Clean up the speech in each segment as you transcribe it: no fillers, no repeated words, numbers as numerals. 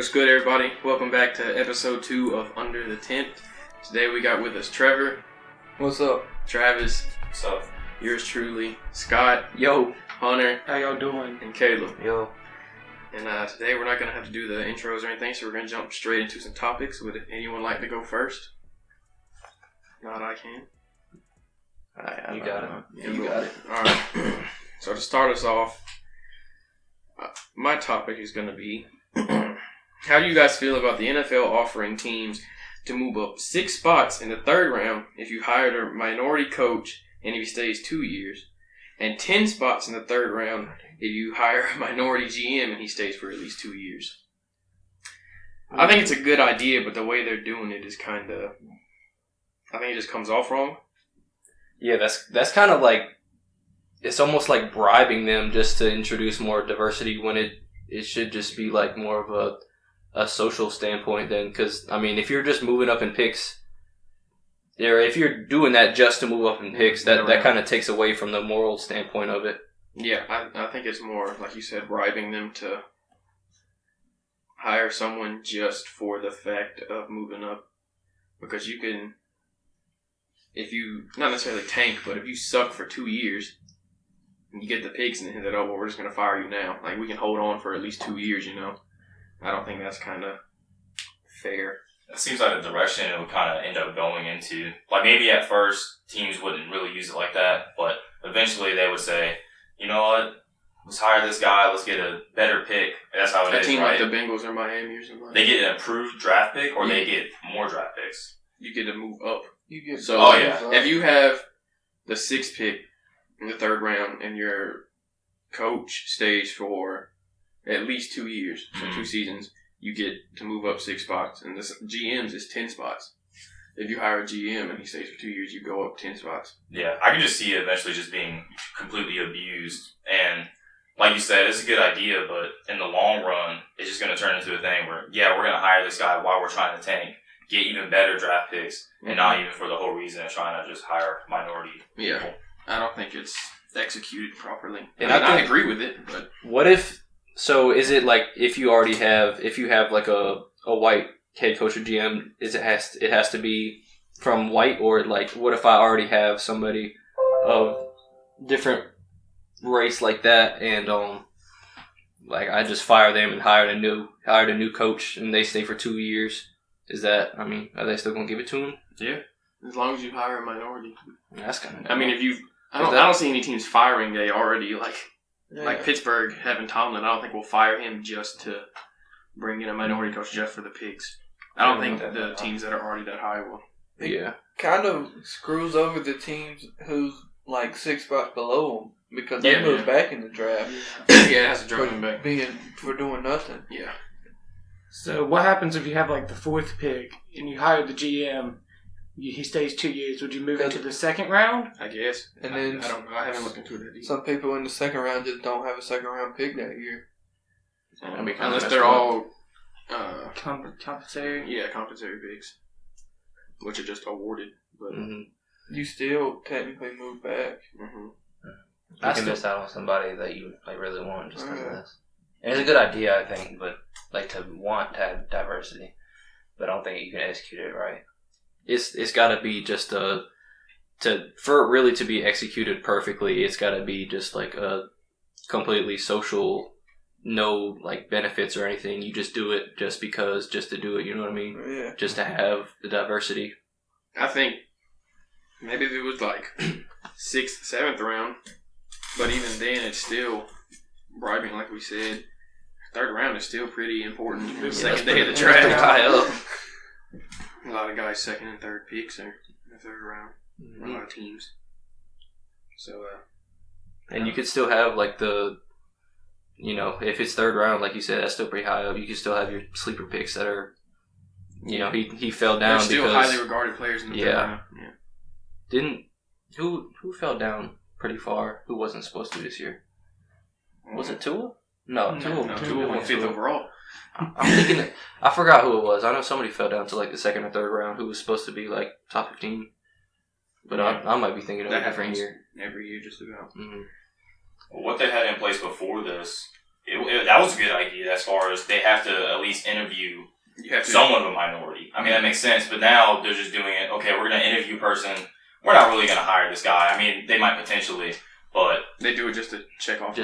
What's good, everybody? Welcome back to Episode 2 of Under the Tent. Today we got with us Trevor. What's up? Travis. What's up? Yours truly, Scott. Yo. Hunter. How y'all doing? And Caleb. Yo. And today we're not going to have to do the intros or anything, so we're going to jump straight into some topics. Would anyone like to go first? Not I can. You got it. Yeah, you got it. Alright. So to start us off, my topic is going to be, how do you guys feel about the NFL offering teams to move up 6 spots in the third round if you hired a minority coach and he stays 2 years, and 10 spots in the third round if you hire a minority GM and he stays for at least 2 years? I think it's a good idea, but the way they're doing it is kind of, I think it just comes off wrong. Yeah, that's kind of like, it's almost like bribing them just to introduce more diversity when it should just be like more of a social standpoint then. Because, I mean, if you're just moving up in picks, or if you're doing that just to move up in picks, that kind of takes away from the moral standpoint of it. Yeah, I think it's more, like you said, bribing them to hire someone just for the fact of moving up. Because you can, if you, not necessarily tank, but if you suck for 2 years, and you get the picks and then that, oh, well, we're just going to fire you now. Like, we can hold on for at least 2 years, you know? I don't think that's kind of fair. It seems like the direction it would kind of end up going into. Like, maybe at first, teams wouldn't really use it like that, but eventually they would say, you know what, let's hire this guy, let's get a better pick. And that's how it is, team right? like the Bengals or Miami or something like They get an improved draft pick, or they get more draft picks. You get to move up. You get so, if you have the 6th pick in the third round and your coach stays for at least 2 years, so 2 seasons, you get to move up 6 spots. And the GM's is 10 spots. If you hire a GM and he stays for 2 years, you go up 10 spots. Yeah, I can just see it eventually just being completely abused. And like you said, it's a good idea, but in the long run, it's just going to turn into a thing where, yeah, we're going to hire this guy while we're trying to tank, get even better draft picks, and not even for the whole reason of trying to just hire minority people. Yeah, I don't think it's executed properly. And I agree with it, but what if? So is it like if you have like a white head coach or GM, it has to be from white, or like what if I already have somebody of different race like that, and like I just fire them and hired a new coach and they stay for 2 years? Is that, I mean, are they still gonna give it to them? Yeah, as long as you hire a minority. That's kind of. I mean, if you, I don't see any teams firing they already like Pittsburgh having Tomlin. I don't think we'll fire him just to bring in a minority coach just for the picks. I don't think the teams that are already that high will. It kind of screws over the teams who's like 6 spots below them because they move back in the draft. Yeah, it has to drop them back. For doing nothing. Yeah. So what happens if you have like the 4th pick and you hire the GM? He stays 2 years. Would you move into the 2nd round? I guess. And then I don't know. I haven't looked into it. Some people in the 2nd round just don't have a 2nd round pick that year. Unless they're all compensatory. Yeah, compensatory picks, which are just awarded. But you still technically move back. You can miss out on somebody that you like really want just because of this. And it's a good idea, I think, but like to want to have diversity, but I don't think you can execute it right. It's got to be just for it really to be executed perfectly. It's got to be just like a completely social, no like benefits or anything. You just do it just to do it. You know what I mean? Yeah. Just to have the diversity. I think maybe if it was like 6th, 7th round, but even then it's still bribing, like we said. 3rd round is still pretty important. The second day of the draft. Pretty high up. A lot of guys' 2nd and 3rd picks are in the 3rd round. A lot of teams. So, and you could still have like the, you know, if it's 3rd round, like you said, that's still pretty high up. You could still have your sleeper picks that are, you know, he fell down. They're still because, highly regarded players in the 3rd round. Yeah. Who fell down pretty far? Who wasn't supposed to this year? Was it Tua? No, Tua went 5th overall. I'm thinking, I forgot who it was. I know somebody fell down to like the 2nd or 3rd round who was supposed to be like top 15. But I might be thinking of a different year. Every year, just about. What they had in place before this that was a good idea as far as they have to at least interview someone of a minority. I mean, that makes sense, but now they're just doing it, okay, we're going to interview a person. We're not really going to hire this guy. I mean, they might potentially, but... They do it just to check off the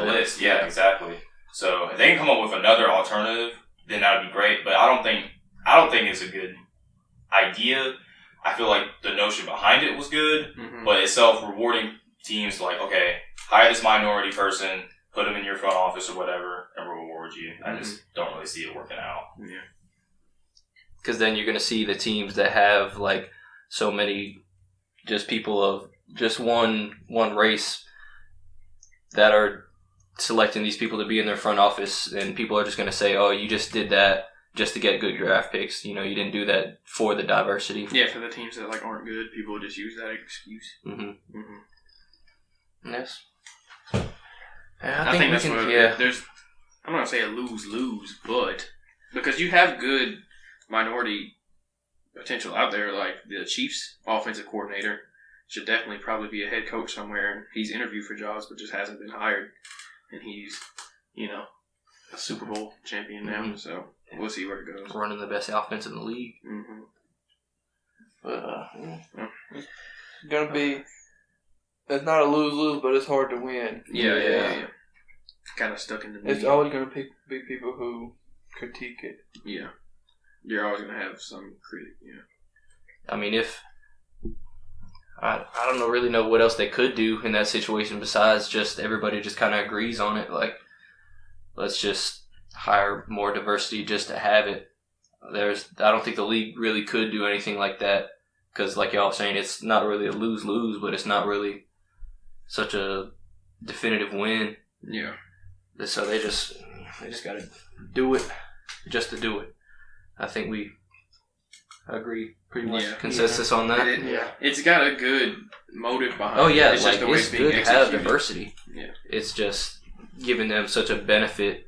list. Yeah, exactly. So if they can come up with another alternative, then that would be great. But I don't think it's a good idea. I feel like the notion behind it was good, but itself rewarding teams like, okay, hire this minority person, put them in your front office or whatever, and we'll reward you. I just don't really see it working out. Yeah. Because then you're going to see the teams that have like so many just people of just one race that are selecting these people to be in their front office, and people are just going to say, oh, you just did that just to get good draft picks. You didn't do that for the diversity. Yeah, for the teams that like aren't good, people will just use that excuse. Yes. I think that's what there's. I'm not going to say a lose-lose, but because you have good minority potential out there, like the Chiefs offensive coordinator should definitely probably be a head coach somewhere, and he's interviewed for jobs but just hasn't been hired, and he's a Super Bowl champion now, so we'll see where it goes. Running the best offense in the league. But it's gonna be. It's not a lose-lose, but it's hard to win. Yeah. Kind of stuck in the middle. It's always gonna be people who critique it. Yeah. You're always going to have some critic, I mean, I don't really know what else they could do in that situation besides just everybody just kind of agrees on it. Like, let's just hire more diversity just to have it. I don't think the league really could do anything like that because, like y'all saying, it's not really a lose-lose, but it's not really such a definitive win. Yeah. So they just got to do it just to do it. I think we agree pretty much consensus on that. It's got a good motive behind it. Oh, yeah. It's like, just the way it's it's being good to have executed. diversity. Yeah. It's just giving them such a benefit.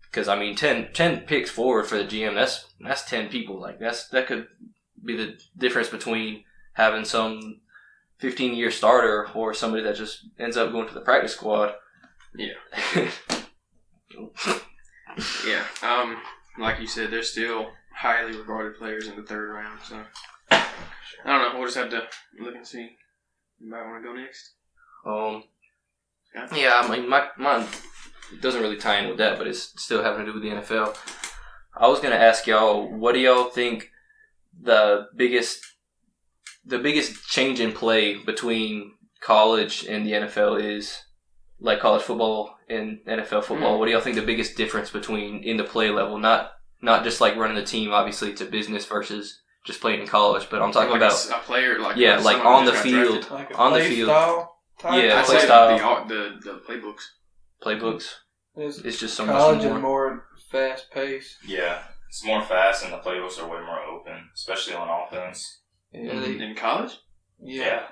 Because, I mean, 10 picks forward for the GM, that's 10 people. Like, that could be the difference between having some 15-year starter or somebody that just ends up going to the practice squad. Yeah. Yeah. Like you said, there's still highly regarded players in the third round. So I don't know. We'll just have to look and see. You might want to go next. Yeah. I mean, mine doesn't really tie in with that, but it's still having to do with the NFL. I was gonna ask y'all, what do y'all think the biggest change in play between college and the NFL is? Like college football and NFL football, what do y'all think the biggest difference between in the play level? Not just like running the team, obviously, to business versus just playing in college, but I'm talking like about a player, like on the field, Like on the field. Style Play style. The playbooks. Playbooks. It's just so college much more. Is more fast paced. Yeah, it's more fast, and the playbooks are way more open, especially on offense. In college? Yeah.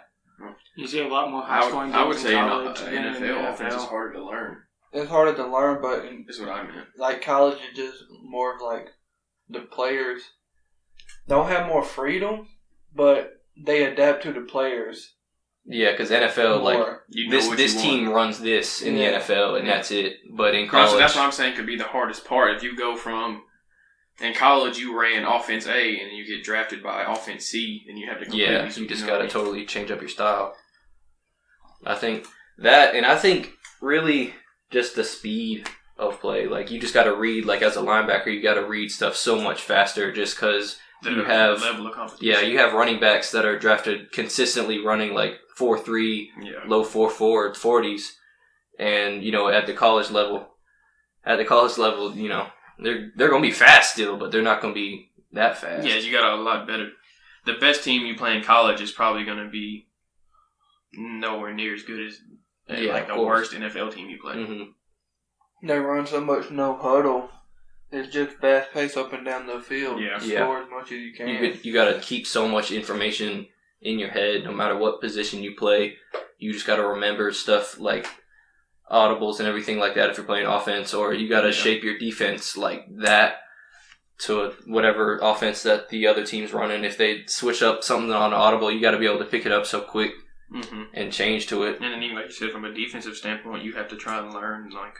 You see a lot more high scoring games I would say in in college than in the NFL offense is NFL. harder to learn. It's harder to learn, but Is what I meant. like college is just more of like the players don't have more freedom, but they adapt to the players. Yeah, because NFL, like, more. this team runs this in the NFL, and that's it. But in No, college... so that's what I'm saying could be the hardest part. If you go from... In college, you ran offense A, and you get drafted by offense C, and you have to completely... Yeah, you just got to totally change up your style. I think that, and I think really just the speed of play. Like, you just got to read, like, as a linebacker, you got to read stuff so much faster just because you have... level of competition. Yeah, you have running backs that are drafted consistently running, like, 4.3, low 4.4, 40s. And, at the college level, they're going to be fast still, but they're not going to be that fast. Yeah, you got a lot better. The best team you play in college is probably going to be nowhere near as good as the worst NFL team you play. Mm-hmm. They run so much no huddle. It's just fast pace up and down the field. Yeah. Score as much as you can. You got to keep so much information in your head no matter what position you play. You just got to remember stuff like audibles and everything like that if you're playing offense, or you got to shape your defense like that to whatever offense that the other team's running. If they switch up something on audible, you got to be able to pick it up so quick and change to it. And then even like you said, from a defensive standpoint, you have to try and learn like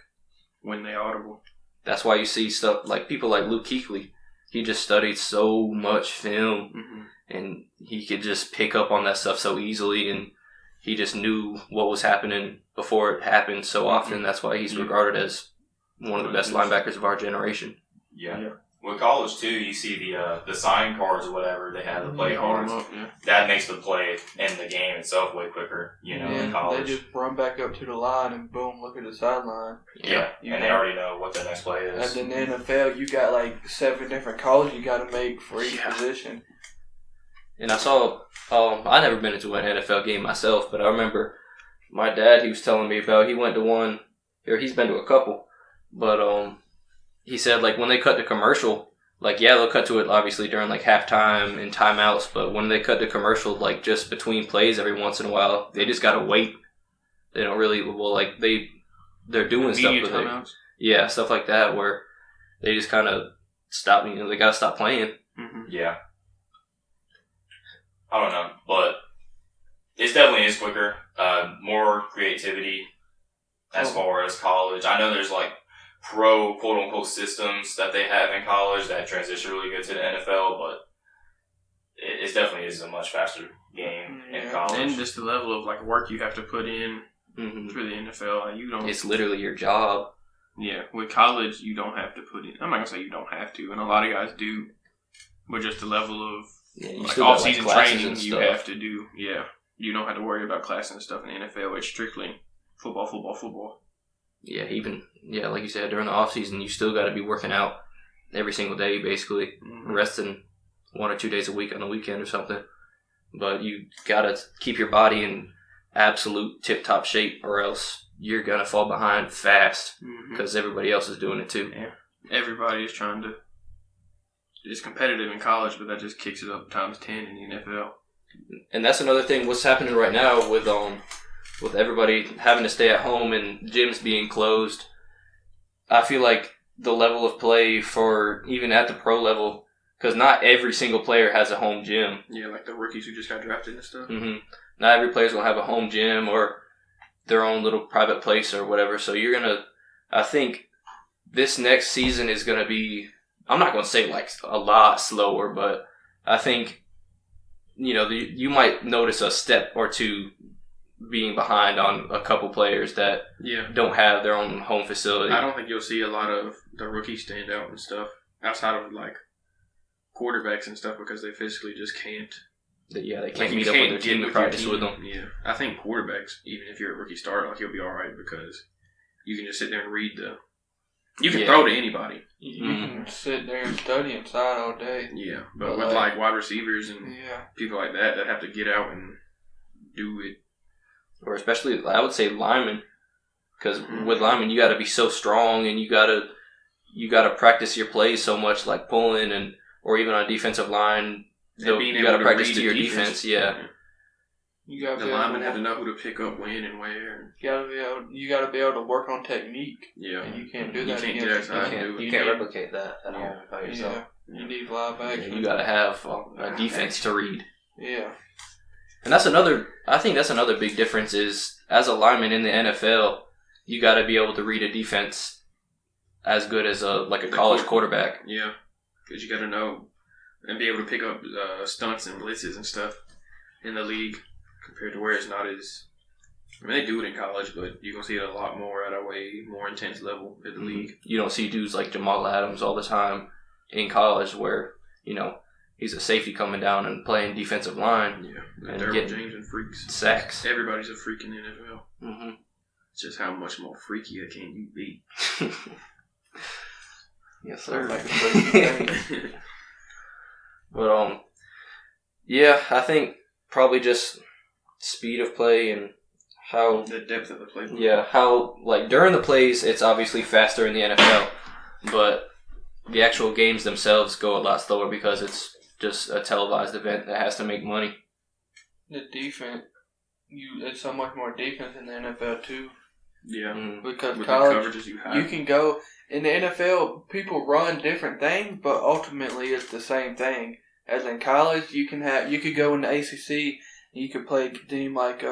when they audible. That's why you see stuff like people like Luke Kuechly. He just studied so much film, and he could just pick up on that stuff so easily, and he just knew what was happening before it happened so often. That's why he's regarded as one of the best linebackers of our generation. Yeah. With college too, you see the sign cards or whatever they have, the play cards. That makes the play in the game itself way quicker. In college, they just run back up to the line and boom, look at the sideline. Yeah, and they already know what the next play is. And then in the NFL, you got like 7 different calls you got to make for each position. And I saw, I never been into an NFL game myself, but I remember my dad, he was telling me about, he went to one, or he's been to a couple, but he said, like, when they cut the commercial, like, yeah, they'll cut to it, obviously, during, like, halftime and timeouts, but when they cut the commercial, like, just between plays every once in a while, they just gotta wait. They don't really, they're doing stuff with it. Yeah, stuff like that, where they just kind of stop, they gotta stop playing. Yeah. I don't know, but it definitely is quicker. More creativity as far as college. I know there's, like, pro quote-unquote systems that they have in college that transition really good to the NFL, but it definitely is a much faster game in college. And just the level of like work you have to put in for the NFL. Like, you don't. It's literally your job. Yeah, with college you don't have to put in. I'm not gonna say you don't have to, and a lot of guys do, but just the level of like off-season training you have to do. Yeah, you don't have to worry about classes and stuff in the NFL. It's strictly football. Yeah, like you said, during the off season, you still got to be working out every single day, basically, resting 1 or 2 days a week on the weekend or something. But you got to keep your body in absolute tip-top shape, or else you're gonna fall behind fast because everybody else is doing it too. Yeah, everybody is trying to. It's competitive in college, but that just kicks it up times 10 in the NFL. And that's another thing. What's happening right now with everybody having to stay at home and gyms being closed, I feel like the level of play for even at the pro level, because not every single player has a home gym. Yeah, like the rookies who just got drafted and stuff. Not every player's going to have a home gym or their own little private place or whatever. So I think this next season is going to be, I'm not going to say like a lot slower, but I think, you might notice a step or two being behind on a couple players that don't have their own home facility. I don't think you'll see a lot of the rookies stand out and stuff outside of like quarterbacks and stuff because they physically just can't. They can't meet up with their team and practice with them. Yeah, I think quarterbacks, even if you're a rookie starter, like you'll be all right because you can just sit there and read you can throw to anybody. You can sit there and study inside all day. Yeah, but with like wide receivers and people like that have to get out and do it. Or especially, I would say linemen, because with linemen you got to be so strong and you got to practice your plays so much, like pulling or even on defensive line, you got to practice to your defense. Yeah. The linemen have to know who to pick up when and where. You got to be able to work on technique. Yeah, and you can't do that. You can't replicate that at home by yourself. You need live action. You got to have a defense to read. Yeah. And I think that's another big difference is, as a lineman in the NFL, you got to be able to read a defense as good as a college quarterback. Yeah, because you got to know and be able to pick up stunts and blitzes and stuff in the league compared to where it's not as. I mean, they do it in college, but you're going to see it a lot more at a way more intense level in the league. You don't see dudes like Jamal Adams all the time in college where, he's a safety coming down and playing defensive line. Yeah, and getting James and freaks. Sacks. Everybody's a freak in the NFL. It's just how much more freaky can you be? Yes, sir. But, I think probably just speed of play and how... The depth of the play. Yeah, how, during the plays, it's obviously faster in the NFL, but the actual games themselves go a lot slower because it's just a televised event that has to make money. The defense, it's so much more defense in the NFL too. Yeah, because with college, the coverages you have, you can go in the NFL. People run different things, but ultimately it's the same thing. As in college, you could go in the ACC and you could play a team like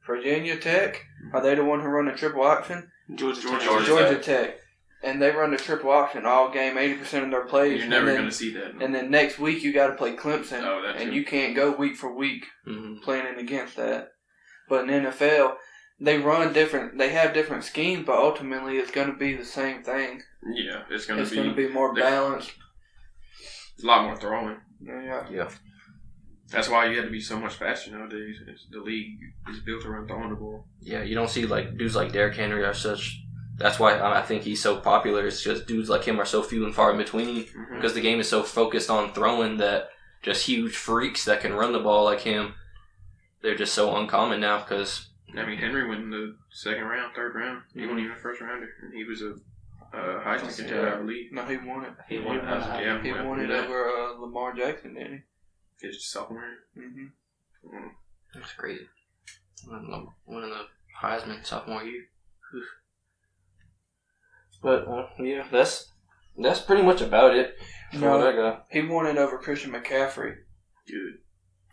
Virginia Tech. Are they the one who run the triple option? Georgia Tech. And they run the triple option all game, 80% of their plays. You're never going to see that. And then next week you got to play Clemson, and you can't go week for week planning against that. But in NFL, they run different. They have different schemes, but ultimately it's going to be the same thing. Yeah, it's going to be more balanced. A lot more throwing. Yeah. That's why you have to be so much faster nowadays. The league is built around throwing the ball. Yeah, you don't see like dudes like Derrick Henry are such. That's why I think he's so popular. It's just dudes like him are so few and far in between because the game is so focused on throwing that just huge freaks that can run the ball like him, they're just so uncommon now because... I mean, Henry went in the second round, third round. He wasn't even a first rounder. And he was a Heisman contender, I believe. No, he won it. He won it over Lamar Jackson, didn't he? He was just a sophomore. That's crazy. Winning the Heisman sophomore year. But yeah, that's pretty much about it. No, he won it over Christian McCaffrey. Good.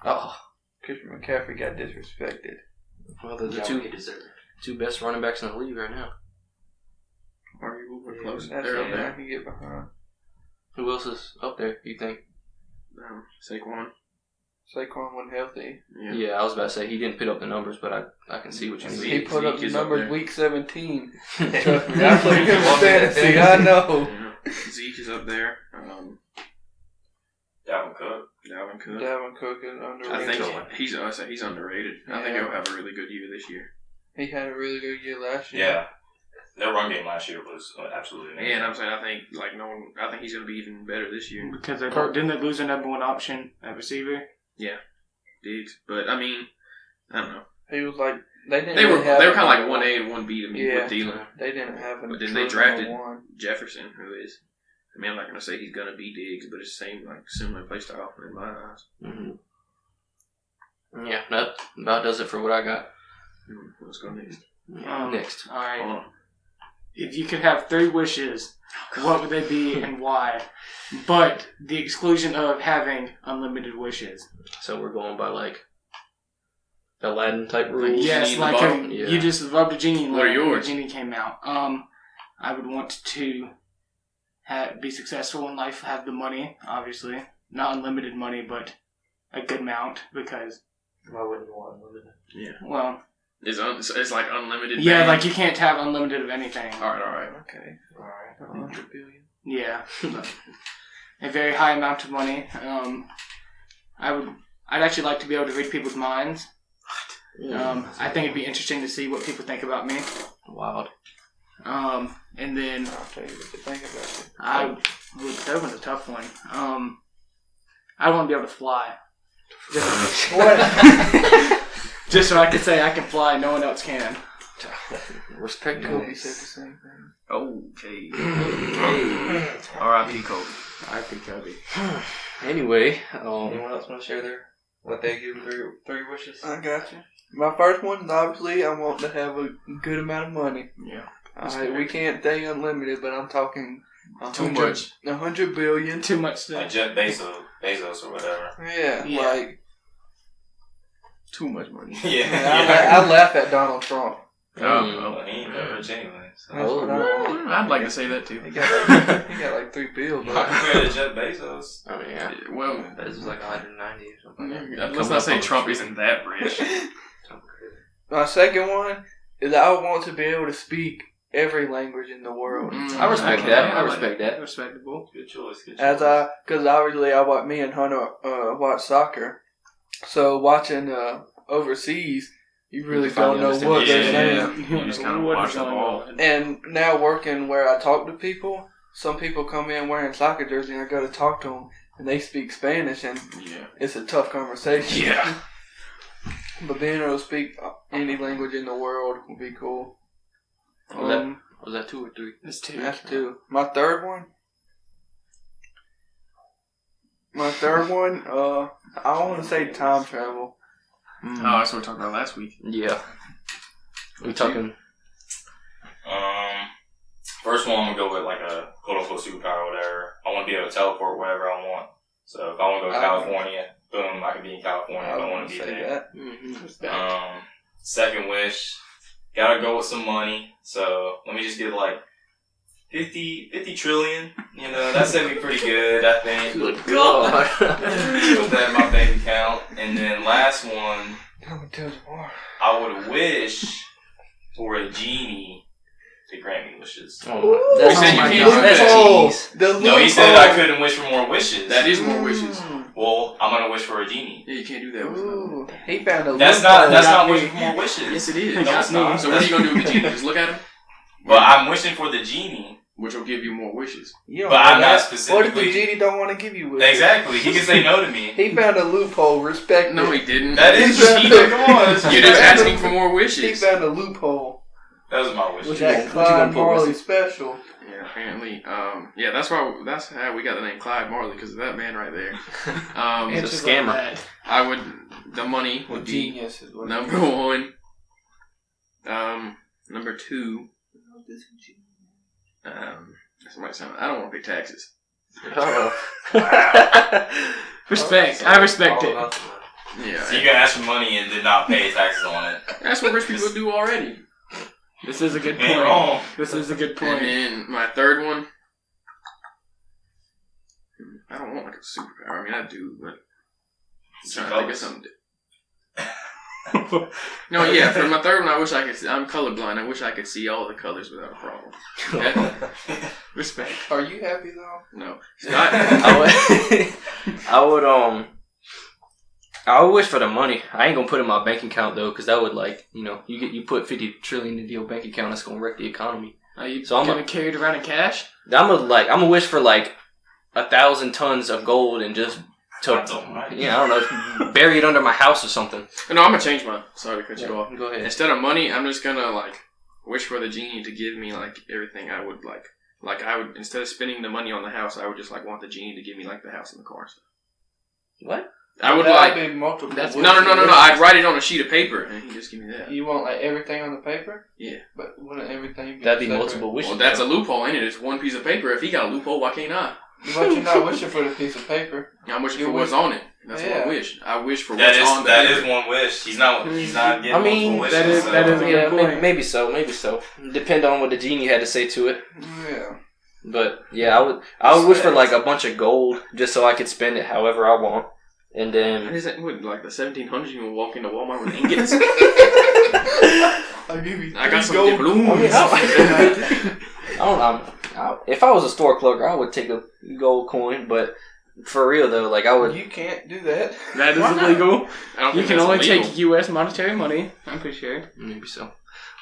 Oh, Christian McCaffrey got disrespected. Well, they're the two best running backs in the league right now. Arguable, close. That's They're it. up there. I can get behind. Who else is up there? You think? Saquon. Saquon wasn't healthy. Yeah, I was about to say he didn't put up the numbers, but I can see what you mean. He put up the numbers week 17. Trust Trust me, I played him in fantasy. I know. Zeke is up there. Dalvin Cook. Dalvin Cook is underrated. I think he's underrated. I think he'll have a really good year this year. He had a really good year last year. Yeah. Their run game last year was absolutely amazing. Yeah, and I'm saying I think he's going to be even better this year. Because didn't they lose their number one option at receiver? Yeah, Diggs. But I mean, I don't know. He was like they were kind of like 1A and 1B to me with Thielen. They didn't have him. But then they drafted Jefferson, who is. I mean, I'm not going to say he's going to be Diggs, but it's the same similar play style in my eyes. Yeah, that about does it for what I got. Let's go next. Next. All right. If you could have 3 wishes, what would they be and why? But the exclusion of having unlimited wishes. So we're going by like Aladdin type rules. Yes, like you just rubbed a genie. What are yours? The genie came out. I would want to be successful in life, have the money, obviously. Not unlimited money, but a good amount, because... Why wouldn't you want unlimited? Yeah. Well... It's like unlimited. Yeah, bang. like you can't have unlimited of anything. All right. Okay. All right. 100 billion. Yeah. A very high amount of money. I'd actually like to be able to read people's minds. I think it'd be interesting to see what people think about me. Wild. And then I'll tell you what to think about it. That one's a tough one. I want to be able to fly. Just so I can say I can fly, no one else can. Respect. Kobe said the same thing. Okay. R.I.P. Kobe. R.I.P. Kobe. Anyway, anyone else want to share what they give 3 wishes? I got you. My first one is obviously I want to have a good amount of money. Yeah. We can't say unlimited, but I'm talking too much. 100 billion. Too much. Like Jeff Bezos or whatever. Yeah. Like too much money. Yeah. I laugh at Donald Trump. Well, he ain't that rich anyway. So. That's what I want. I'd like to say that too. He got like 3 bills. Not compared to Jeff Bezos. I mean, yeah. Well, Bezos like 190 or something. Let's not say Trump isn't that rich. My second one is I want to be able to speak every language in the world. I respect that. I respect that. Respectable. Good choice. Because obviously me and Hunna watch soccer, so watching overseas, you really don't know what they're saying. You just kind of watch the ball. And now working where I talk to people, some people come in wearing soccer jersey and I go to talk to them and they speak Spanish and it's a tough conversation. Yeah. But being able to speak any language in the world would be cool. Was that 2 or 3? That's 2. That's 2. My third one, I want to say time travel. Oh, that's what we talked about last week. Yeah. We talking... First one, I'm going to go with like a quote-unquote superpower or whatever. I want to be able to teleport wherever I want. So if I want to go to California, boom, I can be in California if I want to be there. That. Second wish, Gotta go with some money. So let me just get like 50 trillion. You know, that's gonna be pretty good, I think. Good God. Put that in my bank account. And then last one, I would wish for a genie to grant me wishes. Oh, that's You said you my can't God. do That's that. cheese. No, he said I couldn't wish for more wishes. That is more wishes. Well, I'm gonna wish for a genie. Yeah, you can't do that with Ooh, he found a That's loophole. not wishing for more wishes. Yes, it is. No, it's not. So what are you gonna do with the genie? Just look at him? But I'm wishing for the genie. Which will give you more wishes. You don't But know I'm not that. specifically- What if the genie don't want to give you wishes? Exactly. He can say no to me. He found a loophole. Respect No, it. he didn't. That is He's cheating. found- Come on. You're just asking for more He wishes. found a loophole. That was my wish. What you That gonna Clyde put, Marley Wesley? special. Yeah, apparently. Yeah, that's how we got the name Clyde Marley, because of that man right there. He's a Answers like scammer. that. I would. The money would be Genius is what number one. Number two. This might sound. I don't want to pay taxes. Oh. Respect. I respect it. Yeah, So you can ask for money and did not pay taxes on it. that's what rich people do already. This is a good Ain't point. wrong. This is a good And point. then my third one. I don't want like a superpower. I mean, I do, but I'm trying to think of something. No, yeah. For my third one, I wish I could. I'm colorblind. I wish I could see all the colors without a problem. Respect. Are you happy though? No, I would wish for the money. I ain't gonna put it in my bank account though, because that would you put 50 trillion into your bank account, that's gonna wreck the economy. Are you So I'm gonna carry it around in cash? I'm gonna wish for like 1,000 tons of gold and just That's to alright. I don't know, bury it under my house or something. no. I'm gonna change mine. Sorry to cut you off. Go ahead. Instead of money, I'm just gonna like wish for the genie to give me like everything I would like. Like I would, instead of spending the money on the house, I would just like want the genie to give me like the house and the cars. What? I would That'd like. be multiple. That's- No. I'd write it on a sheet of paper and he'd just give me that. You want like everything on the paper? Yeah. But wouldn't everything be That'd be separate? multiple wishes. Well, that's a loophole, ain't it? It's one piece of paper. If he got a loophole, why can't I? But you're not wishing for the piece of paper. I'm wishing You for what's wish- on it. That's what I Yeah. wish. I wish for That what's is on the that paper. is one wish. He's not getting I mean, multiple wishes. that is- so- that is a Yeah, good point. maybe so. Depend on what the genie had to say to it. Yeah. But yeah, I would wish for like a bunch of gold just so I could spend it however I want, and What then is that? What, like the 1700s? You can walk into Walmart with ingots. I'll give you I got some gold doubloons. I don't know. If I was a store clerk, I would take a gold coin. But for real though, like I would. You can't do that. That is Why not? illegal. I don't You think can that's only illegal. take U.S. monetary money. I'm pretty sure. Maybe so.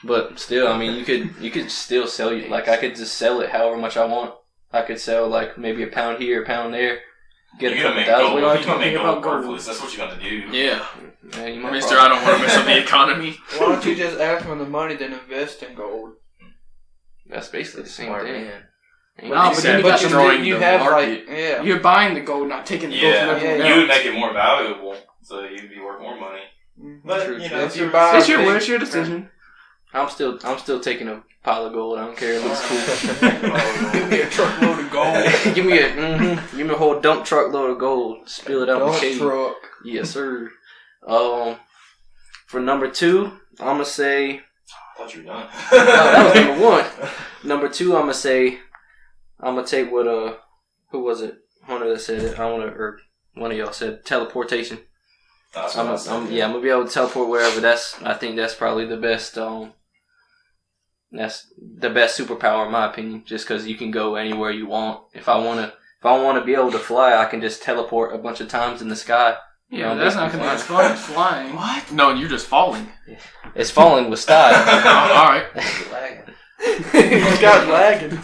But still, I mean, you could still sell it. Like I could just sell it however much I want. I could sell like maybe a pound here, a pound there. Get You're a gonna couple make thousand. gold. We are You're gonna make talking gold about gold. worthless. That's what you're gonna do. Yeah, Yeah, you might Mister, I don't want to mess up the economy. Why don't you just ask for the money then invest in gold? That's basically the same Smart thing. man. Ain't Well, it? but then you got the destroying you the have market. like yeah. You're buying the gold, not taking the gold from Yeah, everyone Yeah. you would else. make it more valuable, so you'd be worth more money. But True, you true. know, If you buy It's a your big- wish, your decision. I'm still taking a pile of gold. I don't care. It looks Give me a truckload of gold. cool. give me a whole dump truck load of gold. Spill it out the Dump cave. truck. Yes, sir. For number 2, I'm gonna say. I thought you were done. No, that was number 1. Number 2, I'm gonna take what who was it? Hunna that said it. Or one of y'all said teleportation. That's what I said. I'm gonna be able to teleport wherever. I think that's probably the best. That's the best superpower in my opinion. Just because you can go anywhere you want. If I want to be able to fly, I can just teleport a bunch of times in the sky. Yeah, that's not gonna be as fun as flying. What? No, you're just falling. It's falling with style. Oh, all right. Lagging. This guy's lagging.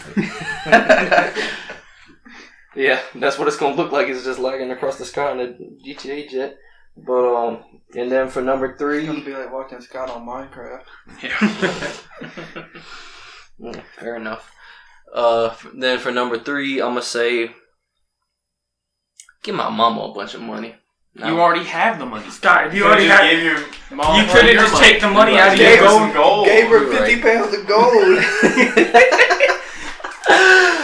Yeah, that's what it's gonna look like. It's just lagging across the sky in a GTA jet. But and then for number It's gonna 3, be like watching Scott on Minecraft. fair enough. Then for number 3, I'm gonna say, give my mama a bunch of money. You already have the money. Scott, if you You already just had, give your Mom, you couldn't your just money. take the money out of Gave your her gold. some gold. Gave her you're 50 right. pounds of gold.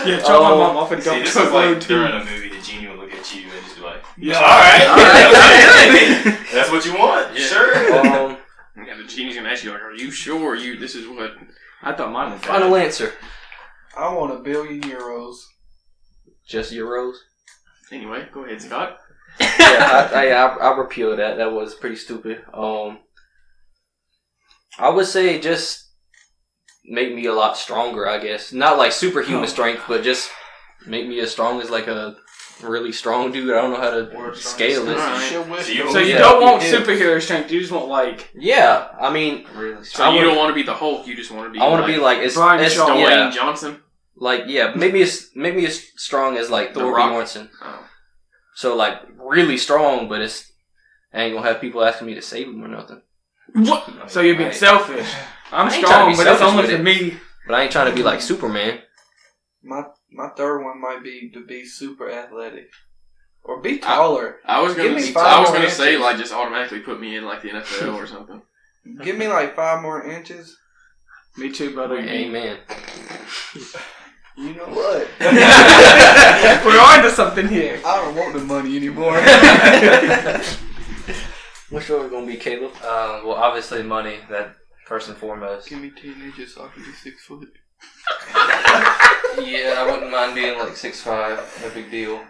Yeah, chop my mom off and See, dump this is truck like load too. during a movie, the genie would look at you and just be like, Yeah. all right. All right. That's what you want? Yeah. Sure. Yeah, the Genie's gonna ask you, like, are you sure this is what? I thought mine was Final answer. I want €1 billion. Just euros. Anyway, go ahead, Scott. I repeal that. That was pretty stupid. I would say just make me a lot stronger, I guess. Not like superhuman strength, but just make me as strong as like a really strong dude. I don't know how to scale it. Right. So you don't want superhero strength. You just want like I mean, Really so you don't want to be the Hulk. You just want to be. I want to be like Brian Shaw. Dwayne Johnson. Like maybe as strong as like Thor B. Morrison. Oh. So like really strong, but I ain't gonna have people asking me to save him or nothing. What? So you're being selfish. I'm I ain't trying strong, to be but it's selfish only with for it. me. But I ain't trying to be like Superman. My third one might be to be super athletic. Or be taller. I was Give gonna me 5 more say inches. like just automatically put me in like the NFL or something. Give me like 5 more inches. Me too, brother. Amen. You know what? We're on to something here. I don't want the money anymore. Which one gonna be, Caleb? Well, obviously money. That first and foremost. Give me 10 inches so I can be 6 foot. Yeah, I wouldn't mind being like 6'5". No big deal.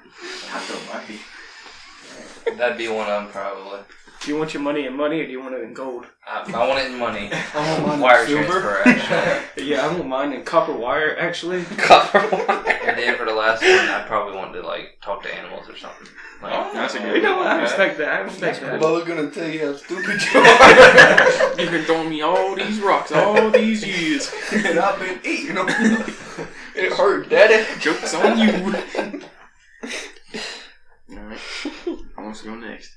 That'd be one of them probably. Do you want your money in money or do you want it in gold? I want it in money. I want mine in Wire silver. transfer, actually. Yeah, I want mine in copper wire, actually. And then for the last one, I'd probably want to like talk to animals or something. Like, That's a You good know what? I one. respect that. I respect that. Bo's gonna tell you how stupid you are. You've been throwing me all these rocks all these years. And I've been eating them. It hurt, daddy. Joke's on you. Alright. I want to go next.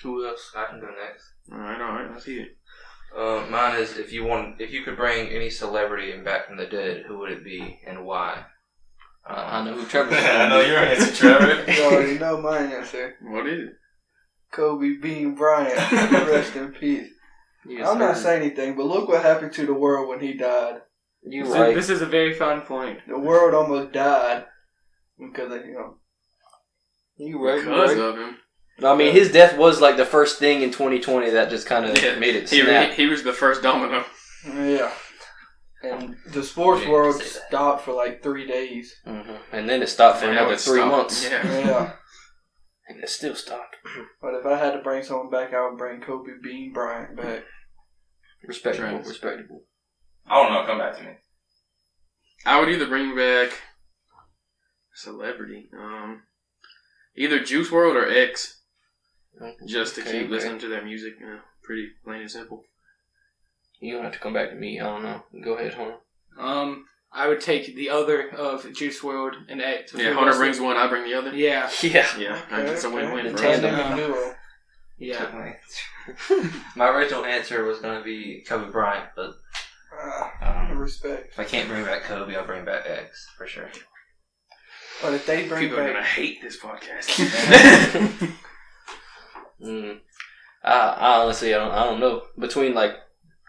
Who else? I can go next. Alright, let's see it. Mine is if you could bring any celebrity back from the dead, who would it be and why? I know who Trevor. I know your answer, Trevor. You already know my answer. What is it? Kobe Bean Bryant. Rest in peace. I'm not saying anything, but look what happened to the world when he died. You So right. this is a very fun point. The world almost died because of him. You right. Because of him. I mean, his death was like the first thing in 2020 that just kind of made it snap. He was the first domino. Yeah. And the sports world stopped for like 3 days. Mm-hmm. And then it stopped for And now another it's 3 stopped. months. Yeah. Yeah. And it still stopped. But if I had to bring someone back, I would bring Kobe Bean Bryant back. Respectable. Trans. Respectable. I don't know. Come back to me. I would either bring back celebrity, either Juice WRLD or X, just to keep listening to their music. Pretty plain and simple. You don't have to come back to me. I don't know. Go ahead, Hunter. I would take the other of Juice WRLD and X. Yeah, Hunter brings one, I bring the other. Yeah. Yeah. Yeah, it's a win-win for us. Tandem duo. Yeah. My original answer was going to be Kobe Bryant, but Respect. if I can't bring back Kobe, I'll bring back X for sure. But if they bring People are gonna back... hate this podcast. I honestly, I don't know. Between like,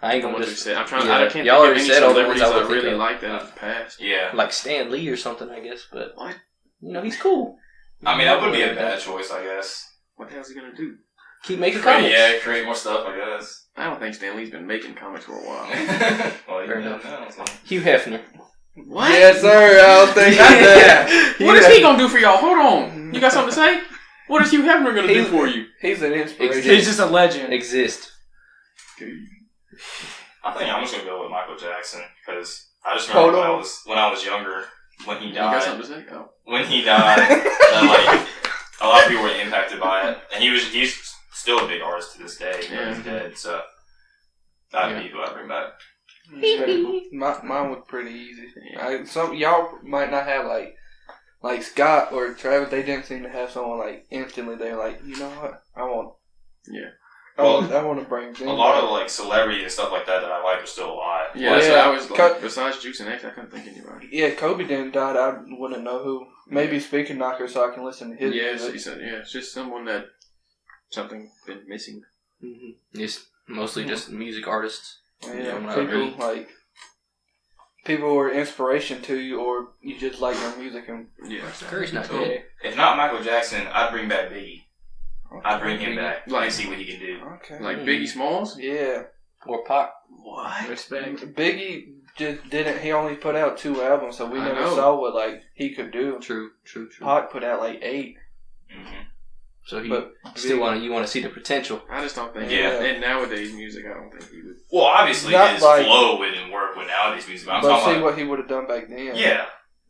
I ain't gonna just. I'm trying. Yeah. I can't Y'all think of already any said all the celebrities ones I I would think really of. like that have passed. Yeah. Like Stan Lee or something, I guess. But What? you know, he's cool. I mean, that would be a bad choice, I guess. What the hell's he gonna do? Keep making comics. Yeah, create more stuff, I guess. I don't think Stan Lee's been making comics for a while. Well, Fair you enough. know, so. Hugh Hefner. What? Yes, sir. I was thinking that. What is he gonna do for y'all? Hold on. You got something to say? What is Hugh Hefner gonna do for you? He's an inspiration. He's just a legend. Exist. I think I'm just gonna go with Michael Jackson because I just remember when I was younger when he You got died. something to say? Oh. When he died, that, like a lot of people were impacted by it, and he's still a big artist to this day. Yeah. He's dead, so that'd be who I bring back. Mine was pretty easy. Some y'all might not have like Scott or Trevor. They didn't seem to have someone like instantly. They're like, you know what? I want. Yeah. I want to bring them A lot back. of like celebrity and stuff like that I like are still alive. Yeah, so yeah. I was like, besides Juice and X, I couldn't think of anybody. Yeah, Kobe didn't die. I wouldn't know who. Maybe Speaking Knocker, so I can listen to his Yeah, music. he said, it's just someone that something been missing. Mm-hmm. It's mostly just music artists. Yeah, not people really. like people who are inspiration to you, or you just like their music. And Yeah. Curry's not So, dead. if not Michael Jackson, I'd bring back Biggie. I'd bring him back. Like- And see what he can do. Okay. Like Biggie Smalls? Yeah. Or Pac. What? Respect. Biggie just didn't. He only put out 2 albums, so we I never know. saw what like he could do. True. Pac put out like 8. Mm-hmm. So you But still Biggie- want to see the potential. I just don't think. Yeah. In nowadays music, I don't think he would. Well, obviously Not his like- flow wouldn't work with nowadays music. But I'm But talking see about what he would have done back then. yeah,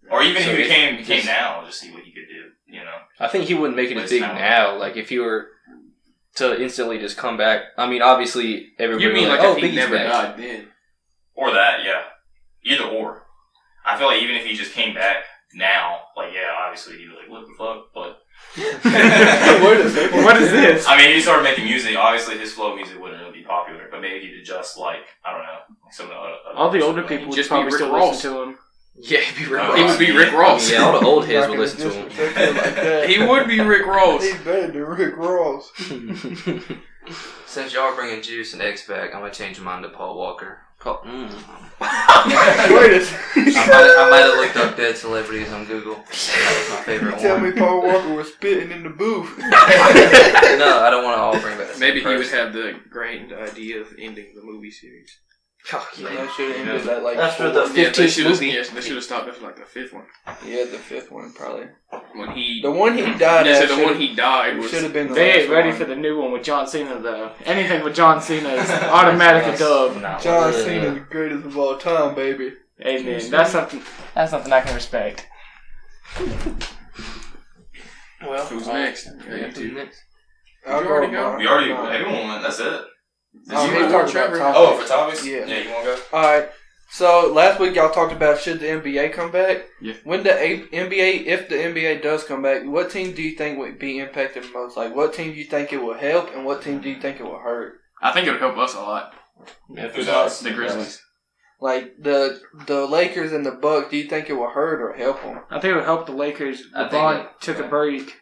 or even So if he if- became now, just see what he could do. You know, I think he wouldn't make it as With big talent. now. Like if you were to instantly just come back. I mean, obviously everybody. You mean was like oh, if he Biggie's never back. died then? or that, yeah, either or. I feel like even if he just came back now, like yeah, obviously he'd be like, what the fuck, but. What is this? I mean, he started making music. Obviously, his flow music wouldn't really be popular, but maybe he'd adjust, like, I don't know, like some of the other All the older stuff. people would Just be probably Rick still Ross. listen to him. Yeah, he'd be Rick Oh, Ross. He would be Rick Ross. Yeah, all the old heads Not would gonna listen to him. disrespect him like that. He would be Rick Ross. He's better than Rick Ross. Since y'all are bringing Juice and X back, I'm gonna change mine to Paul Walker. Wait a second. I might have looked up dead celebrities on Google. That was my favorite Tell one. me Paul Walker was spitting in the booth. No, I don't want to all bring back the same Maybe he would person. have the grand idea of ending the movie series. Oh, yeah. That should have ended at like After 4. the Yeah, they 15th should have. movie. Yes, they should have stopped after like the 5th one. Yeah, the 5th one probably. When he. The one he died Yeah, at so the one he died was. should have been the They last ain't ready one. for the new one with John Cena though. Anything with John Cena is automatic a dub. No, John yeah. Cena, the greatest of all time, baby. Amen. That's something I can respect. Well, Who's next? Yeah, you who's two. next? I'll you go already with go? mine. We already, Mine. everyone went, that's it. Did Oh, you we go, talked Trevor? about topics. Oh, for topics? Yeah. Yeah, you want to go? Alright, so last week y'all talked about should the NBA come back? Yeah. When the NBA, if the NBA does come back, what team do you think would be impacted most? Like, what team do you think it will help, and what team do you think it will hurt? I think it would help us a lot. Who's us? The Grizzlies. Like, the Lakers and the Bucks, do you think it will hurt or help them? I think it would help the Lakers. I think LeBron it- took a break.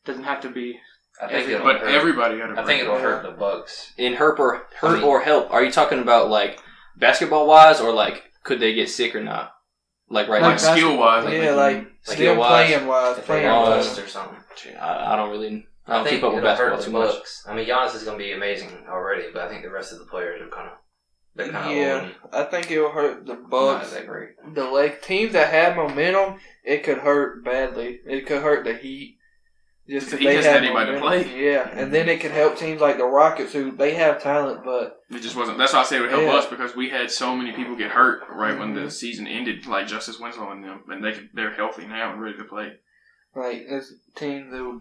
Doesn't have to be. I think it'll But hurt. everybody had a I think break. it'll hurt the Bucks. In hurt or I mean- or help, are you talking about like basketball wise, or like could they get sick or not? Like right Like now, skill wise. Yeah, like, like still skill-wise, playing wise, If they playing get wise. bust or something. I don't really. I I don't think keep up with it'll basketball hurt too the much. Bucks. I mean, Giannis is going to be amazing already, but I think the rest of the players are kind of Yeah, old and I think it will hurt the not Bucks. that great. The teams that have momentum, it could hurt badly. It could hurt the Heat. Just The 'cause Heat they doesn't have have anybody to momentum. play. Yeah, and then it could help teams like the Rockets, who they have talent, but It just wasn't. That's why I say it would help Yeah. us because we had so many people get hurt right when the season ended, like Justice Winslow and them, and they're healthy now and ready to play. like this team that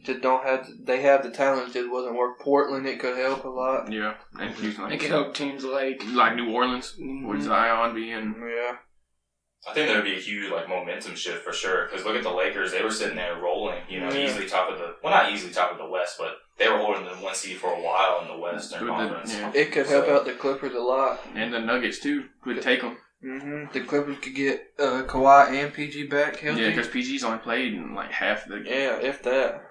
just don't have. They have the talent, just wasn't work. Portland, it could help a lot. Yeah, and Houston, It like, could help teams like. like New Orleans with Zion being. Yeah, I think there would be a huge like momentum shift for sure. Because look at the Lakers; they were sitting there rolling, easily top of the not easily top of the West, but they were holding the 1 seed for a while in the Western With the- Conference. yeah. it could help out the Clippers a lot. And the Nuggets too could take them. The Clippers could get Kawhi and PG back healthy. Yeah, because PG's only played in like half the. Yeah, if that.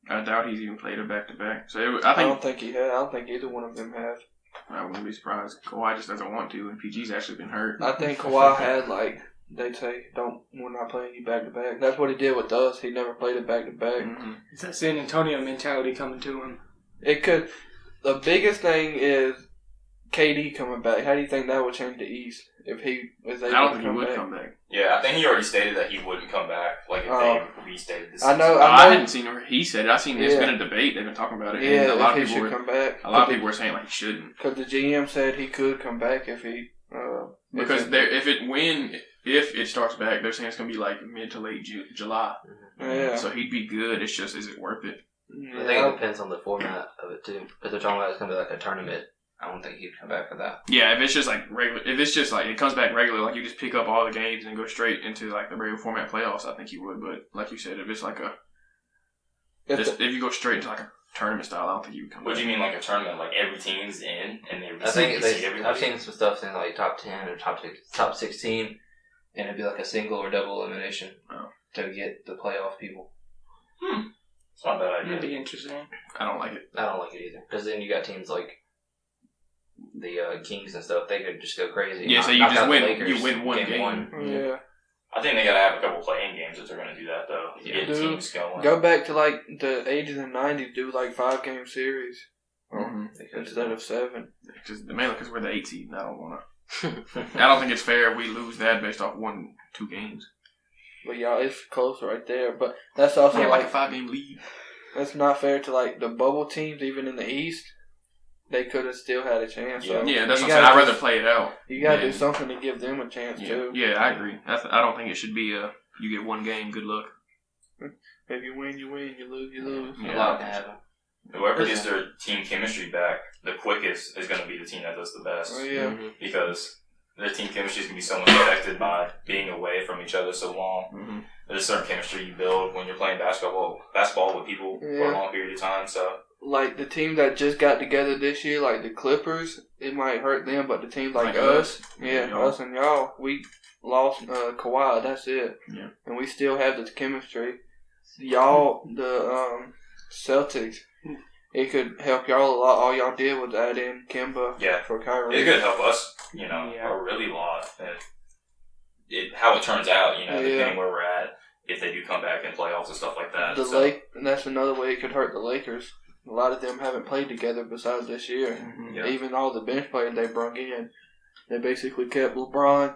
I doubt he's even played a back to back. So I I think don't think he had. I don't think either one of them have. I wouldn't be surprised. Kawhi just doesn't want to, and PG's actually been hurt. I think Kawhi had they say we're not playing you back to back. That's what he did with us. He never played it back to back. Mhm. It's that San Antonio mentality coming to him. It could. The biggest thing is KD coming back. How do you think that would change the East if he was I able don't to think he come would back? come back. Yeah, I think he already stated that he wouldn't come back. Like if they restated this. I know. I hadn't seen where he said it. I seen there's Yeah. been a debate. They've been talking about it. Yeah, and a lot if he of people should were. come back. A lot of people were saying like he shouldn't Because the GM said he could come back if he. because if it starts back, they're saying it's gonna be like mid to late July. Yeah. So he'd be good. It's just, is it worth it? I think it depends on the format of it too. If they're talking about it's going to be like a tournament, I don't think he'd come back for that. Yeah, if it's just like regular, if it's just like it comes back regular, like you just pick up all the games and go straight into like the regular format playoffs, I think he would. But like you said, if it's like if you go straight into like a tournament style, I don't think you would come What back. do you mean like a tournament? Like every team's in and they I think receive everybody? I've seen some stuff saying like top 10 or top 16, and it'd be like a single or double elimination to get the playoff people. It's not a bad That'd idea. be interesting. I don't like it. I don't like it either because then you got teams like the Kings and stuff. They could just go crazy. Yeah, so you knock just out the win. Lakers You win one game. one. Yeah. I think they got to have a couple play-in games if they're going to do that, though. To get teams going. Go back to like the 80s and 90s. Do like 5-game series instead of 7. Mainly because we're the 8 seed. And I don't want to. I don't think it's fair if we lose that based off 1-2 games. But y'all, it's close right there. But that's also like a 5-game lead. That's not fair to like the bubble teams, even in the East. They could have still had a chance. Yeah, so that's what I'm saying. I'd rather play it out. You got to do something to give them a chance too. Yeah, I agree. I don't think it should be you get 1 game, good luck. If you win, you win. You lose, you lose. A lot can happen. Whoever gets their team chemistry back the quickest is going to be the team that does the best. Oh yeah. Because their team chemistry is going to be so much affected by being away from each other so long. There's a certain chemistry you build when you're playing basketball with people for a long period of time. So, like the team that just got together this year, like the Clippers, it might hurt them, but the teams like us, us and y'all, we lost Kawhi. That's it. Yeah. And we still have the chemistry. Y'all, the Celtics, it could help y'all a lot. All y'all did was add in Kemba for Kyrie. It could help us, a really lot. How it turns out, depending where we're at, if they do come back in playoffs and stuff like that. And that's another way it could hurt the Lakers. A lot of them haven't played together besides this year. Even all the bench players they brought in, they basically kept LeBron,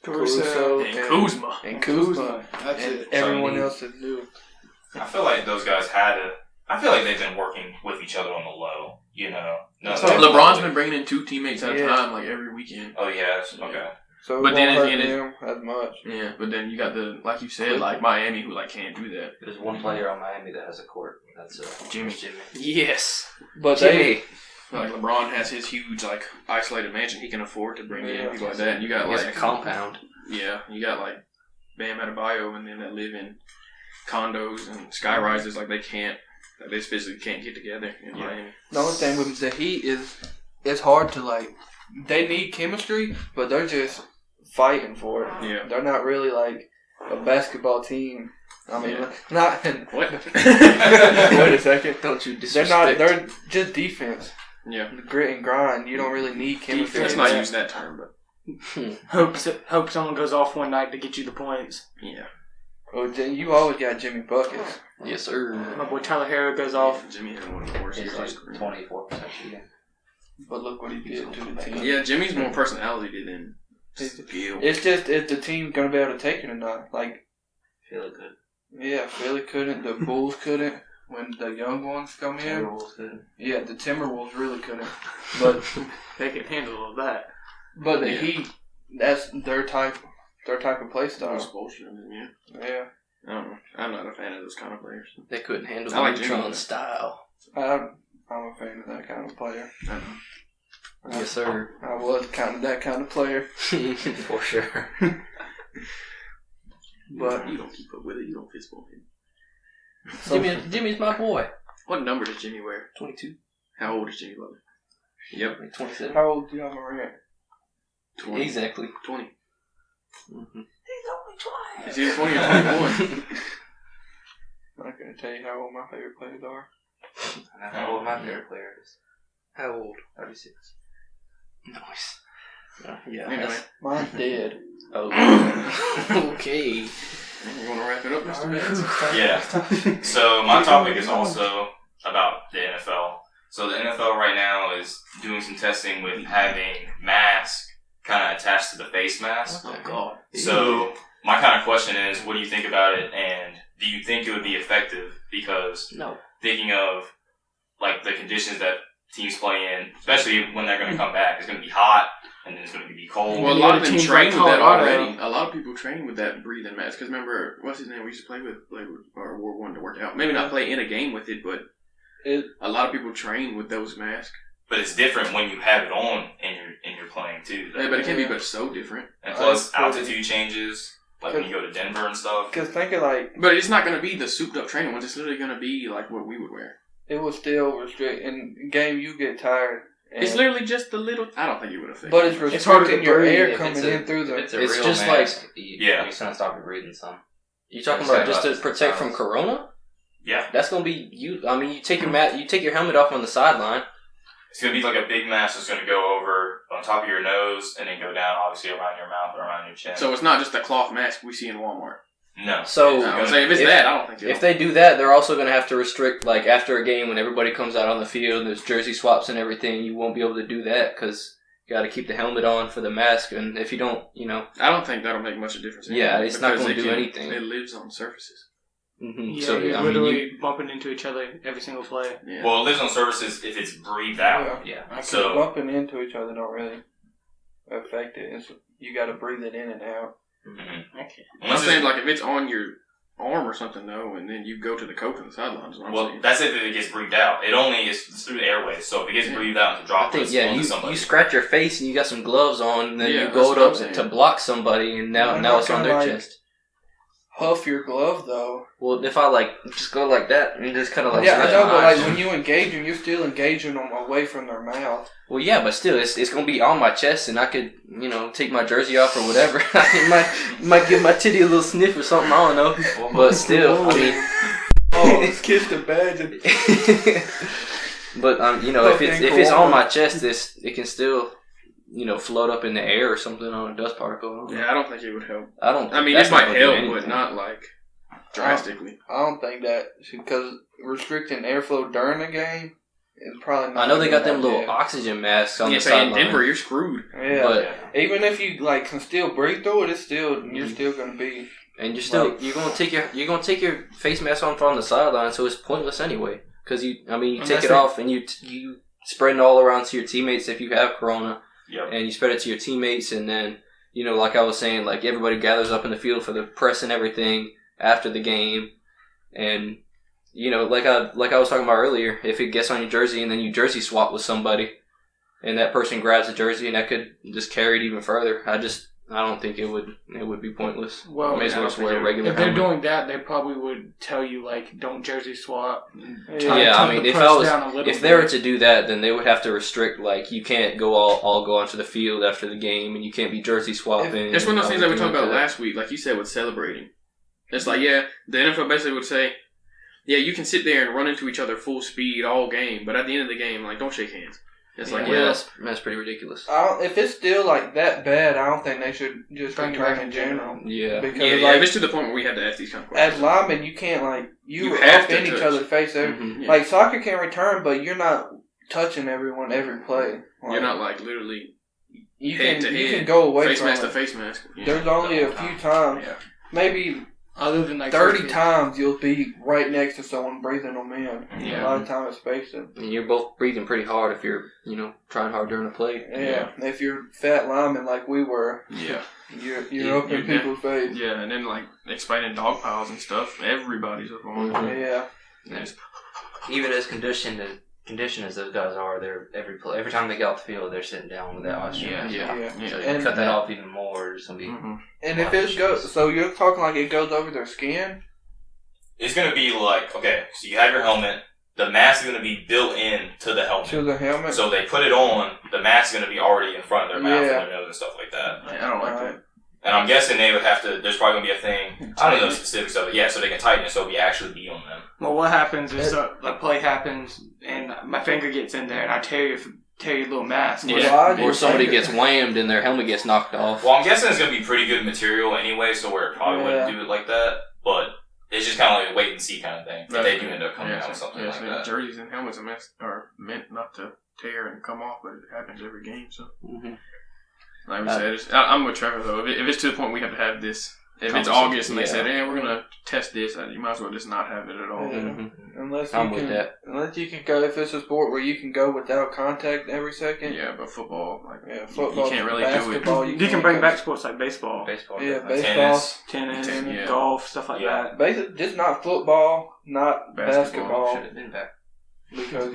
Caruso, and Kuzma. That's and it. everyone else is new. I feel like those guys I feel like they've been working with each other on the low, LeBron's been bringing in 2 teammates at a time, like every weekend. Oh, yeah. Okay. So but then hurt them as much. Yeah, but then you got like you said, like Miami, who like can't do that. There's one player on Miami that has a court. That's Jimmy. Yes. But Jimmy. Like LeBron has his huge like isolated mansion he can afford to bring in people like that. And you got like a compound. Yeah, you got like Bam Adebayo and then that live in condos and sky rises. Like they just physically can't get together in Miami. The only thing with the Heat is it's hard to like. They need chemistry, but they're just fighting for it. Yeah, they're not really like a basketball team. I mean, not. What? Wait a second. Don't you disrespect? They're just defense. Yeah, grit and grind. You don't really need chemistry. Let's not use that term, but hope someone goes off one night to get you the points. Yeah. Well, you always got Jimmy buckets. Yes, sir. My boy Tyler Harrow goes off. Jimmy had one of the worst. He's like 24% shooting. But look what he did to the team. Yeah, Jimmy's more personality than skill. It's just if the team's gonna be able to take it or not. Like Philly could. Yeah, Philly couldn't. The Bulls couldn't. When the young ones come in. Timberwolves couldn't. Yeah, the Timberwolves really couldn't. But they can handle all that. But the Heat, that's their type of play style. Yeah. I don't know. I'm not a fan of those kind of players. They couldn't handle like Neutron style. I'm a fan of that kind of player. Yes, sir. I was kind of that kind of player. For sure. But you don't keep up with it. You don't fist bump him. Jimmy's my boy. What number does Jimmy wear? 22. How old is Jimmy Butler? Yep. Like 27. How old do y'all Morant? 20. Exactly. 20. Mm-hmm. He's only 20. Is he 20 or 21? I'm not going to tell you how old my favorite players are. How old my favorite player is? How old? 36. Nice. Yeah. Anyway. Mine's dead. Oh. Okay. You want to wrap it up, Mr. Nance? Yeah. So my topic is also about the NFL. So the NFL right now is doing some testing with having masks kind of attached to the face mask. Oh, God. So my kind of question is, what do you think about it, and do you think it would be effective? Because thinking of like the conditions that teams play in, especially when they're going to come back, it's going to be hot and then it's going to be cold. Well, a lot of them train with that already. A lot of people train with that breathing mask. Because remember, what's his name? We used to play with or War One to work out. Maybe not play in a game with it, but a lot of people train with those masks. But it's different when you have it on and you're playing too. Yeah, but it can be so different. And plus altitude changes, like when you go to Denver and stuff. Because think of like... But it's not going to be the souped up training ones. It's literally going to be like what we would wear. It will still restrict. In game, you get tired. It's literally just the little... I don't think it would affect. But it's restricting your air coming in through the... It's just mask. Like... You're going to stop you breathing some. You talking about just to protect from corona? Yeah. That's going to be... you take your helmet off on the sideline. It's going to be like a big mask that's going to go over on top of your nose and then go down, obviously, around your mouth and around your chin. So it's not just a cloth mask we see in Walmart. No. So if it's that, I don't think if they do that, they're also going to have to restrict, like, after a game when everybody comes out on the field and there's jersey swaps and everything, you won't be able to do that because you got to keep the helmet on for the mask. And if you don't, I don't think that'll make much of a difference. Yeah, it's not going to do anything. It lives on surfaces. Mm-hmm. Yeah, so, you're literally bumping into each other every single play. Yeah. Well, it lives on surfaces if it's breathed out. Yeah. So bumping into each other don't really affect it. You got to breathe it in and out. Mm-hmm. Okay. I'm saying, like, if it's on your arm or something, though, and then you go to the coach on the sidelines. Well, that's if it gets breathed out. It only is through the airways. So if it gets breathed out into droplets, you scratch your face and you got some gloves on, and then you go up to block somebody, and now it's on their chest. Huff your glove, though. Well, if I just go like that and just kind of like I know, but when you engage them, you're still engaging them away from their mouth. Well, yeah, but still, it's gonna be on my chest, and I could take my jersey off or whatever. I might give my titty a little sniff or something. I don't know, but still, I mean, let's kiss the badge. But if it's on my chest, it can still float up in the air or something on a dust particle. Yeah, I don't think it would help. I mean, it might help, but not like drastically. I don't think that because restricting airflow during the game is probably not. I know they got them little oxygen masks on the sideline. In Denver, you're screwed. Yeah, but even if you can still breathe through it, you're still going to be. And you're going to take your face mask on from the sideline, so it's pointless anyway. Because you take it off and you spread it all around to your teammates if you have corona. Yep. And you spread it to your teammates, and then, like I was saying, like everybody gathers up in the field for the press and everything after the game. And, like I was talking about earlier, if it gets on your jersey and then you jersey swap with somebody and that person grabs the jersey and that could just carry it even further, I don't think it would be pointless. Well, may as well just wear a regular if they're doing that, they probably would tell you, like, don't jersey swap. Yeah, I mean, if they were to do that, then they would have to restrict, like, you can't all go onto the field after the game, and you can't be jersey swapping. That's one of those things that we talked about last week, like you said, with celebrating. It's like, the NFL basically would say, you can sit there and run into each other full speed all game, but at the end of the game, like, don't shake hands. It's like, that's pretty ridiculous. If it's still like that bad, I don't think they should just be tracking in general. Yeah. Because if it's to the point where we have to ask these kind of questions. As linemen, you can't you have in each other's face. Like soccer can return, but you're not touching everyone every play. You're not like literally. You can go away face from mask to face mask. There's only a few times, maybe. Other than like 30 times, you'll be right next to someone breathing them in. Yeah. A lot of time it's spacing. And you're both breathing pretty hard if you're, trying hard during a play. Yeah. If you're fat lineman like we were, you're up in people's face. Yeah, and then like explaining dog piles and stuff, everybody's up on it. Yeah. Even as conditioned as those guys are, they're every time they get off the field, they're sitting down with that oxygen. So you cut that off even more. It's gonna be. And if it goes, so you're talking like it goes over their skin. It's gonna be like so you have your helmet. The mask is gonna be built in to the helmet. To the helmet. So they put it on. The mask is gonna be already in front of their mouth and their nose and stuff like that. I don't like that. And I'm guessing they would have to. There's probably gonna be a thing. I don't know the specifics of it. Yeah, so they can tighten it so it actually be on them. Well, what happens is a play happens and my finger gets in there and I tear your little mask. Or somebody gets whammed and their helmet gets knocked off. Well, I'm guessing it's gonna be pretty good material anyway, so where it probably wouldn't do it like that. But it's just kind of like a wait and see kind of thing. If they do end up coming out with something like that. Jerseys and helmets are meant not to tear and come off, but it happens every game. So. Like we said, I'm with Trevor though. If it's to the point we have to have this, if it's August and they said, we're going to test this, you might as well just not have it at all. Unless you can go, if it's a sport where you can go without contact every second. Yeah, but football, football, you can't really do it. You can bring back sports like baseball. Baseball, tennis, golf, stuff like that. Basically, just not football, not basketball. Should have been back. Because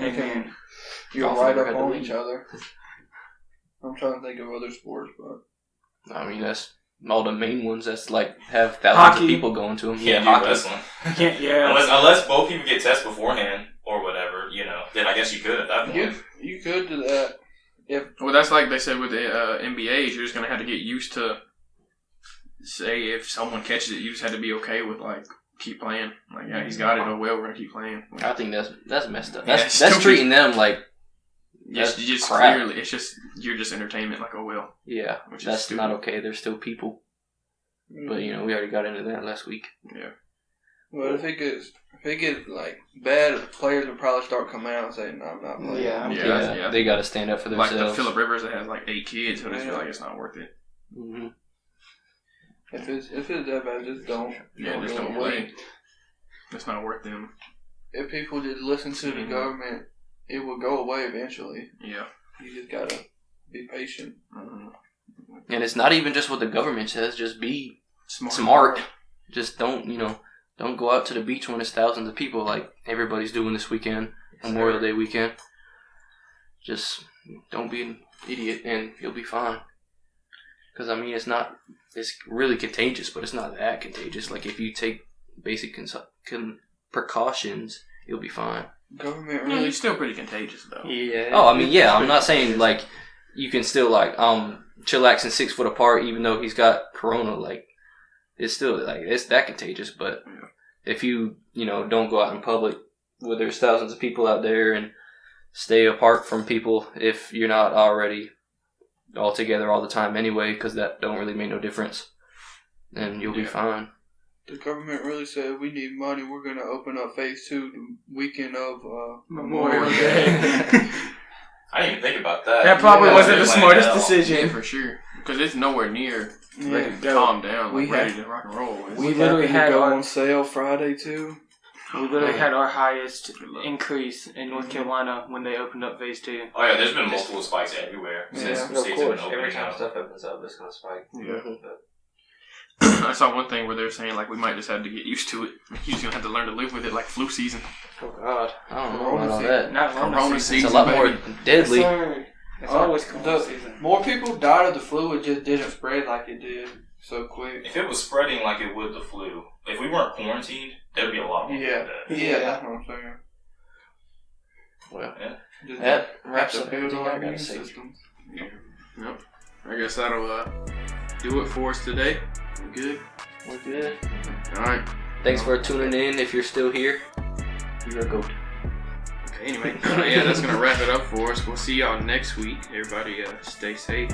you're right up on each other. I'm trying to think of other sports, but I mean that's all the main ones. That's like have thousands of people going to them. Yeah, hockey. Wrestling. Yeah, unless both people get tested beforehand or whatever, then I guess you could at that point. You could do that. Well, that's like they said with the NBA. You're just gonna have to get used to. Say if someone catches it, you just have to be okay with keep playing. He's got it. Oh well, we're gonna keep playing. I think that's messed up. That's treating them like. just crap. clearly, you're just entertainment. Like, oh well. Yeah, Which is that's stupid. not okay. There's still people. But we already got into that last week. Yeah. Well, if it gets like bad, players will probably start coming out and saying, "No, I'm not playing." Yeah. They got to stand up for Like themselves. the Phillip Rivers that has like 8 kids, who just feel like it's not worth it. Mm-hmm. If it's that bad, just don't. Yeah, just don't play. It's not worth them. If people just listen to the government, it will go away eventually. Yeah. You just gotta be patient. Mm-hmm. And it's not even just what the government says. Just be Smart. smart. Just don't go out to the beach when it's thousands of people like everybody's doing this weekend, Memorial Day weekend. Just don't be an idiot and you'll be fine. Because, I mean, it's really contagious, but it's not that contagious. Like, if you take basic precautions, you'll be fine. Government No, really. it's still pretty contagious, though. Yeah. Oh, I mean, yeah, I'm not saying, like, you can still, like, chillaxing 6 foot apart even though he's got corona. Like, it's still, like, it's that contagious. But if you, don't go out in public where there's thousands of people out there and stay apart from people if you're not already all together all the time anyway, because that don't really make no difference, then you'll be fine. The government really said we need money. We're gonna open up phase 2 the weekend of Memorial Day. I didn't even think about that. That probably wasn't the Like, smartest no. decision. Yeah, for sure. Because it's nowhere near ready to Yeah. calm down, We ready have- to rock and roll. We literally had go our- on sale Friday too. We literally had our highest increase in North Carolina when they opened up phase 2. Oh yeah, there's been multiple spikes everywhere since Yeah, states have been opening Every time up. stuff opens up, it's gonna spike. Yeah. But I saw one thing where they're saying, like, we might just have to get used to it. You're just going to have to learn to live with it, like flu season. Oh, God. I don't know Corona about all season. that. Not Corona season. season. It's a lot more baby. deadly. Yes, sir. It's always Corona season. More people died of the flu. It just didn't spread like it did so quick. If it was spreading like it would the flu, if we weren't quarantined, there'd be a lot more. Yeah. Dead. Yeah, that's what I'm saying. Well, Just that wraps have up to build everything our I gotta immune say. system. Yep. I guess that'll do it for us today. We're good. We're good. All right. Thanks for tuning in. If you're still here, you're a goat. Okay, anyway. Yeah, that's going to wrap it up for us. We'll see y'all next week. Everybody stay safe.